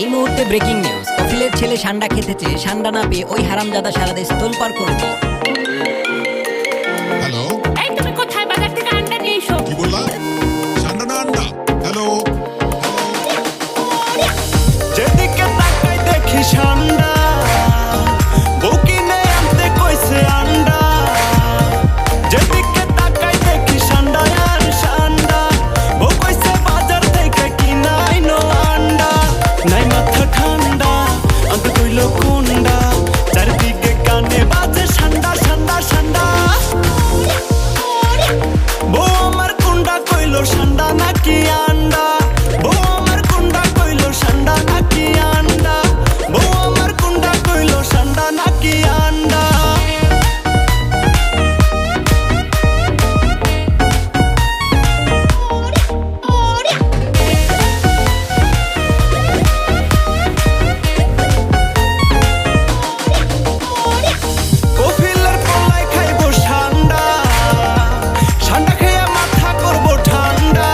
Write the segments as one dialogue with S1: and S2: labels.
S1: এই মুহূর্তে breaking news, কফিলের ছেলে সান্ডা খেতে চেয়ে সান্ডা না পেয়ে ওই হারামজাদা সারা দেশ তোলপাড় করে দিল।
S2: হ্যালো,
S3: এই তুমি কোথায়? বাজার থেকে আন্ডা নিয়ে এসো।
S2: কি বললা? সান্ডা না আন্ডা? হ্যালো,
S4: যেদিকে তাকাই দেখি সান্ডা, বউকিনে আনতে কইছে আন্ডা। যেদিকে তাকাই দেখি সান্ডা আর সান্ডা, বউ কইছে বাজার থেকে কিনা আইনো আন্ডা। নাই মাথা ঠান্ডা, আনতে কইলো কোনডা, চারদিকে কানে বাজে সান্ডা সান্ডা সান্ডা। বউ আমার কোনডা কইলো সান্ডা নাকি আন্ডা, বউ আমার কোনডা কইলো সান্ডা নাকি আন্ডা, বউ আমার কোনডা কইলো সান্ডা নাকি আন্ডা। কফিলের পোলায় খাইবো সান্ডা, সান্ডা খেয়ে মাথা করবো ঠান্ডা।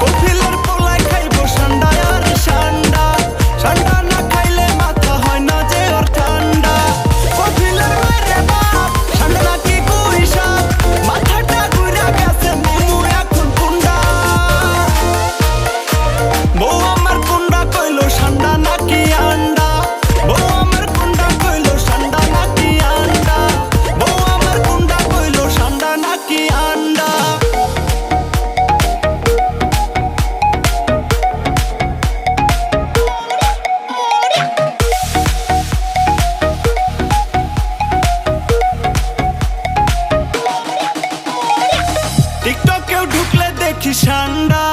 S4: কফিলের পোলায় খাইবো সান্ডা আর সান্ডা, সান্ডা না খাইলে মাথা হয় না যে ওর ঠান্ডা। কফিলের মায়ের বাপ সান্ডা নাকি গুই সাপ, মাথাটা ঘুরে গেছে মোমো এখন কুন্ডা। বউ আমার কুন্ডা কইলো সান্ডা নাকি আন্ডা, বউ আমার কুন্ডা কইলো সান্ডা নাকি আন্ডা, বউ আমার কুন্ডা কইলো সান্ডা নাকি আন্ডা। টিকটকেও ঢুকলে দেখি সান্ডা,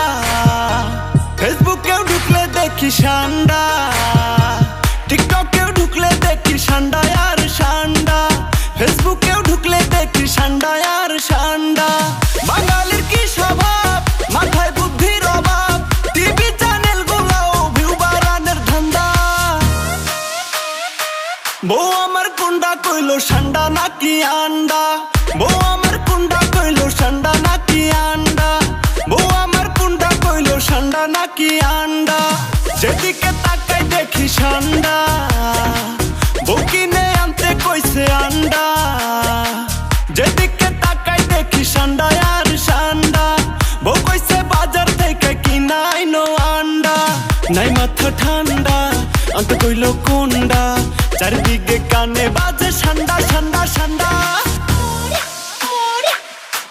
S4: ফেসবুকেও ঢুকলে দেখি সান্ডা। টিকটকেও ঢুকলে দেখি সান্ডা আর সান্ডা, ফেসবুকেও ঢুকলে দেখি সান্ডা আর সান্ডা। বাঙালির কি স্বভাব, মাথায় বুদ্ধির অভাব, টিভি চ্যানেল গুলাও ভিউ বাড়ানোর ধান্দা। বউ আমার কুন্ডা কইলো সান্ডা নাকি আন্ডা, বউ আমার কুন্ডা কইলো সান্ডা নাকি আন্ডা, বউ আমার কুন্ডা কইলো সান্ডা নাকি আন্ডা। যেদিকে তাকাই দেখি সান্ডা, বউ কিনে আনতে কইছে আন্ডা। যেদিকে তাকাই দেখি সান্ডা আর সান্ডা, বউ কইছে বাজার থেকে কিনা আইনো আন্ডা। নাই মাথা ঠান্ডা, আনতে কইলো কোনডা, চারিদিকে কানে বাজে সান্ডা সান্ডা সান্ডা।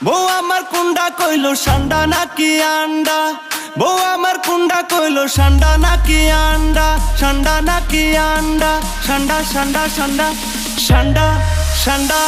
S4: বউ আমার কুন্ডা কইলো সান্ডা নাকি আন্ডা, বউ আমার কুন্ডা কইলো সান্ডা নাকি আন্ডা, সান্ডা নাকি আন্ডা, সান্ডা সান্ডা সান্ডা সান্ডা সান্ডা।